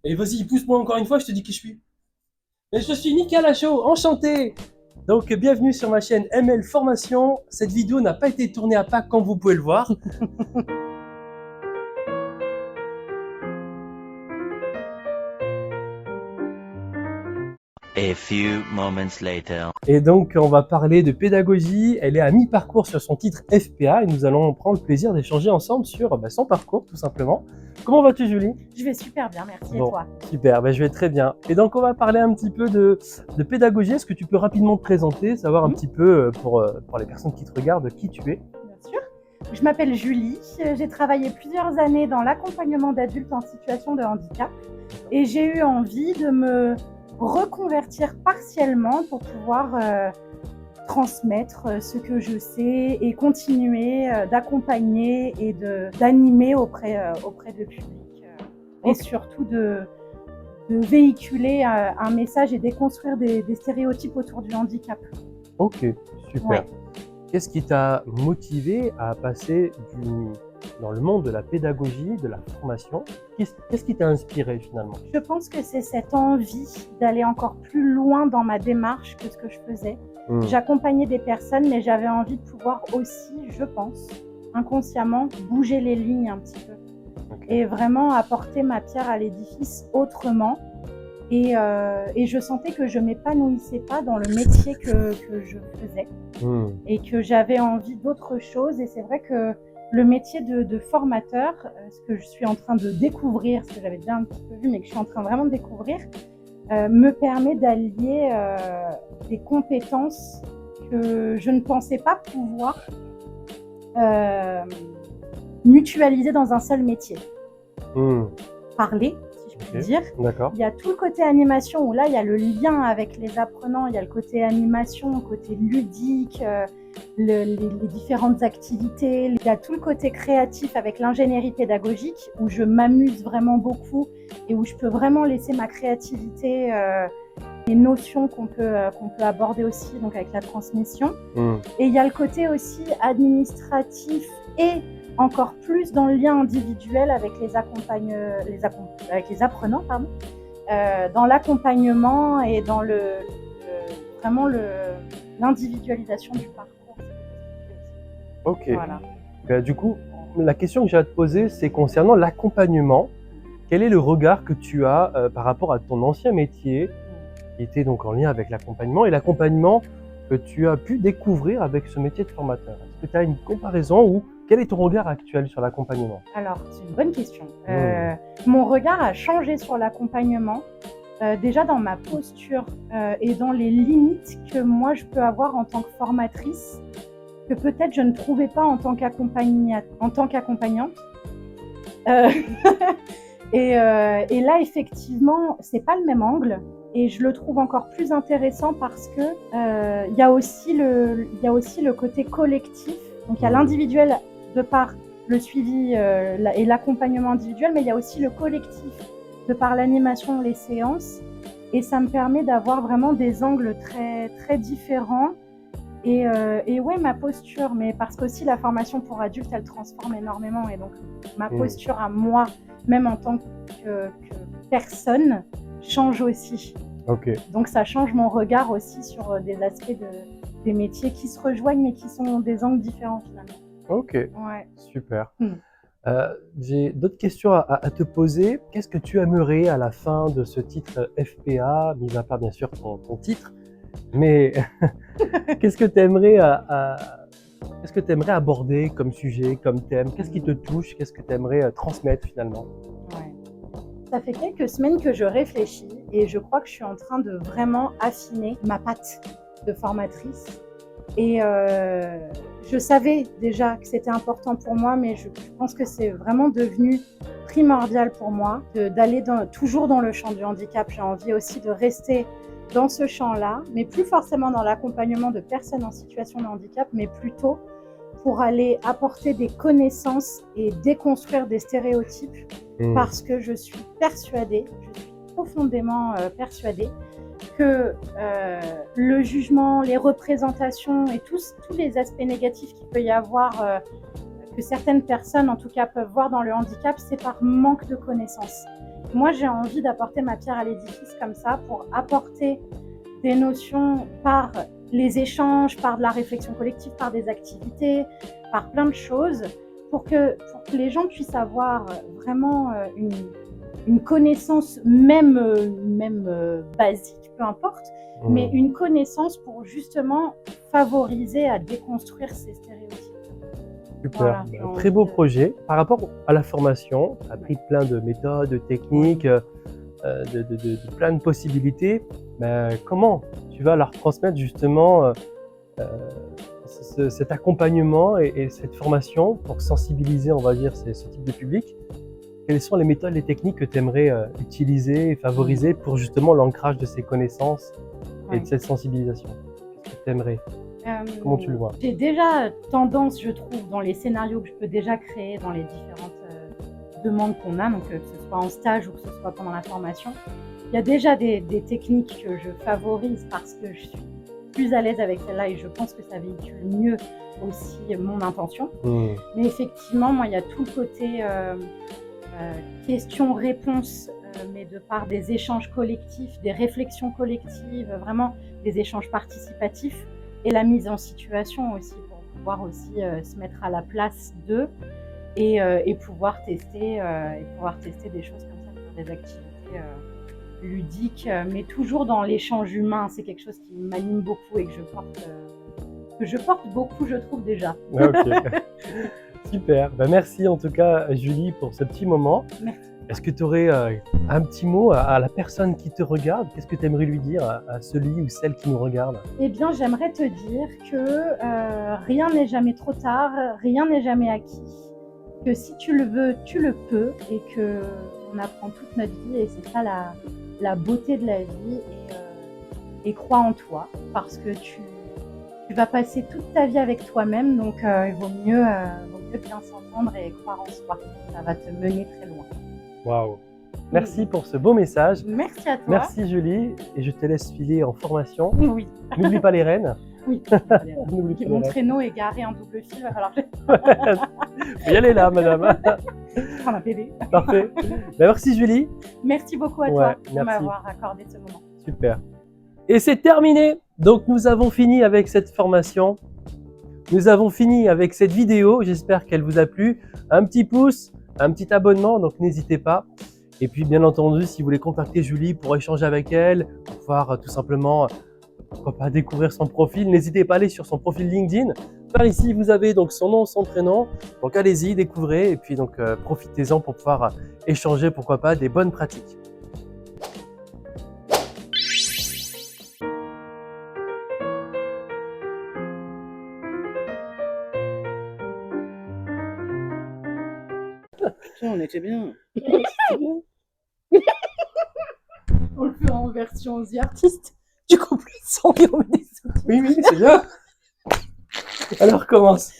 Et vas-y, pousse-moi encore une fois, je te dis qui je suis. Et je suis Mika Lachaud, enchanté. Donc bienvenue sur ma chaîne ML Formation. Cette vidéo n'a pas été tournée à Pâques comme vous pouvez le voir. A few moments later. Et donc on va parler de pédagogie. Elle est à mi-parcours sur son titre FPA et nous allons prendre le plaisir d'échanger ensemble sur son parcours tout simplement. Comment vas-tu Julie? Je vais super bien, merci. Bon, Et toi? super, je vais très bien. Et donc on va parler un petit peu de pédagogie. Est-ce que tu peux rapidement te présenter, savoir un petit peu pour les personnes qui te regardent qui tu es? Bien sûr. Je m'appelle Julie, j'ai travaillé plusieurs années dans l'accompagnement d'adultes en situation de handicap et j'ai eu envie de me reconvertir partiellement pour pouvoir transmettre ce que je sais et continuer d'accompagner et d'animer auprès de public et surtout de véhiculer un message et déconstruire des stéréotypes autour du handicap. Ok, super. Ouais. Qu'est-ce qui t'a motivé à passer dans le monde de la pédagogie, de la formation? Qu'est-ce qui t'a inspiré finalement? Je pense que c'est cette envie d'aller encore plus loin dans ma démarche que ce que je faisais. J'accompagnais des personnes, mais j'avais envie de pouvoir aussi, je pense, inconsciemment, bouger les lignes un petit peu. Okay. Et vraiment apporter ma pierre à l'édifice autrement. Et je sentais que je m'épanouissais pas dans le métier que je faisais et que j'avais envie d'autre chose. Et c'est vrai que le métier de formateur, ce que je suis en train de découvrir, ce que j'avais déjà un petit peu vu, mais que je suis en train vraiment de découvrir, me permet d'allier des compétences que je ne pensais pas pouvoir mutualiser dans un seul métier. Parler, si je puis dire. Il y a tout le côté animation où là, il y a le lien avec les apprenants, il y a le côté animation, le côté ludique, les différentes activités. Il y a tout le côté créatif avec l'ingénierie pédagogique où je m'amuse vraiment beaucoup et où je peux vraiment laisser ma créativité, les notions qu'on peut aborder aussi donc avec la transmission. Et il y a le côté aussi administratif et encore plus dans le lien individuel avec les apprenants, pardon, dans l'accompagnement et dans vraiment l'individualisation du parcours. Ok. Voilà. Du coup, la question que j'ai à te poser, c'est concernant l'accompagnement. Quel est le regard que tu as par rapport à ton ancien métier, qui était donc en lien avec l'accompagnement, et l'accompagnement que tu as pu découvrir avec ce métier de formateur? Est-ce que tu as une comparaison ou quel est ton regard actuel sur l'accompagnement? Alors, c'est une bonne question. Mon regard a changé sur l'accompagnement, déjà dans ma posture et dans les limites que moi je peux avoir en tant que formatrice, que peut-être je ne trouvais pas en tant qu'accompagnante. Et là, effectivement, c'est pas le même angle. Et je le trouve encore plus intéressant parce que il y a aussi le côté collectif. Donc il y a l'individuel de par le suivi et l'accompagnement individuel, mais il y a aussi le collectif de par l'animation, les séances. Et ça me permet d'avoir vraiment des angles très, très différents. Et ouais, ma posture, mais parce qu'aussi la formation pour adultes, elle transforme énormément. Et donc ma posture à moi, même en tant que personne, change aussi. Donc ça change mon regard aussi sur des aspects des métiers qui se rejoignent mais qui sont des angles différents finalement. Ok, ouais. Super. J'ai d'autres questions à te poser. Qu'est-ce que tu aimerais à la fin de ce titre FPA, mis à part bien sûr ton titre, mais qu'est-ce que tu aimerais aborder comme sujet, comme thème? Qu'est-ce qui te touche? Qu'est-ce que tu aimerais transmettre finalement? Ça fait quelques semaines que je réfléchis et je crois que je suis en train de vraiment affiner ma patte de formatrice. Et je savais déjà que c'était important pour moi, mais je pense que c'est vraiment devenu primordial pour moi d'aller toujours dans le champ du handicap. J'ai envie aussi de rester dans ce champ-là, mais plus forcément dans l'accompagnement de personnes en situation de handicap, mais plutôt pour aller apporter des connaissances et déconstruire des stéréotypes parce que je suis profondément persuadée que le jugement, les représentations et tous les aspects négatifs qu'il peut y avoir que certaines personnes, en tout cas, peuvent voir dans le handicap, c'est par manque de connaissances. Moi, j'ai envie d'apporter ma pierre à l'édifice comme ça pour apporter des notions par les échanges, par de la réflexion collective, par des activités, par plein de choses, pour que les gens puissent avoir vraiment une connaissance même basique, peu importe, mais une connaissance pour justement favoriser à déconstruire ces stéréotypes. Super, voilà, très beau projet. Par rapport à la formation, tu as appris plein de méthodes, de techniques, de plein de possibilités. Comment tu vas leur transmettre justement cet accompagnement et cette formation pour sensibiliser, on va dire, ce type de public? Quelles sont les méthodes, les techniques que tu aimerais utiliser et favoriser pour justement l'ancrage de ces connaissances et de cette sensibilisation? Qu'est-ce que tu aimerais? Comment tu le vois? J'ai déjà tendance, je trouve, dans les scénarios que je peux déjà créer, dans les différentes demandes qu'on a, donc que ce soit en stage ou que ce soit pendant la formation, il y a déjà des techniques que je favorise parce que je suis plus à l'aise avec celle-là et je pense que ça véhicule mieux aussi mon intention. Mais effectivement, moi, il y a tout le côté questions-réponses, mais de par des échanges collectifs, des réflexions collectives, vraiment des échanges participatifs et la mise en situation aussi pour pouvoir aussi se mettre à la place d'eux et pouvoir tester des choses comme ça, faire des activités ludiques, mais toujours dans l'échange humain. C'est quelque chose qui m'anime beaucoup et que je porte beaucoup, je trouve déjà. Ok. Super, merci en tout cas Julie pour ce petit moment. Merci. Est-ce que tu aurais un petit mot à la personne qui te regarde? Qu'est-ce que tu aimerais lui dire à celui ou celle qui nous regarde? Eh bien, j'aimerais te dire que rien n'est jamais trop tard, rien n'est jamais acquis, que si tu le veux, tu le peux et qu'on apprend toute notre vie et c'est ça la beauté de la vie et crois en toi parce que tu vas passer toute ta vie avec toi-même, donc il vaut mieux bien s'entendre et croire en soi. Ça va te mener très loin. Waouh! Merci pour ce beau message. Merci à toi. Merci Julie, et je te laisse filer en formation. Oui. N'oublie pas les rênes. Oui. Mon traîneau est garé en double fil, il va falloir que je... y aller là, madame. Prendre un bébé. Parfait. Merci Julie. Merci beaucoup à toi de m'avoir accordé ce moment. Super. Et c'est terminé. Donc nous avons fini avec cette formation. Nous avons fini avec cette vidéo. J'espère qu'elle vous a plu. Un petit pouce, un petit abonnement, donc n'hésitez pas. Et puis bien entendu, si vous voulez contacter Julie pour échanger avec elle, pour pouvoir tout simplement, pourquoi pas découvrir son profil, n'hésitez pas à aller sur son profil LinkedIn. Par ici, vous avez donc son nom, son prénom. Donc allez-y, découvrez et puis donc profitez-en pour pouvoir échanger, pourquoi pas, des bonnes pratiques. Putain, on était bien. On le fait en version The Artist. Du coup, plus de son et on met des sous-titres. Oui, c'est bien. Alors, commence.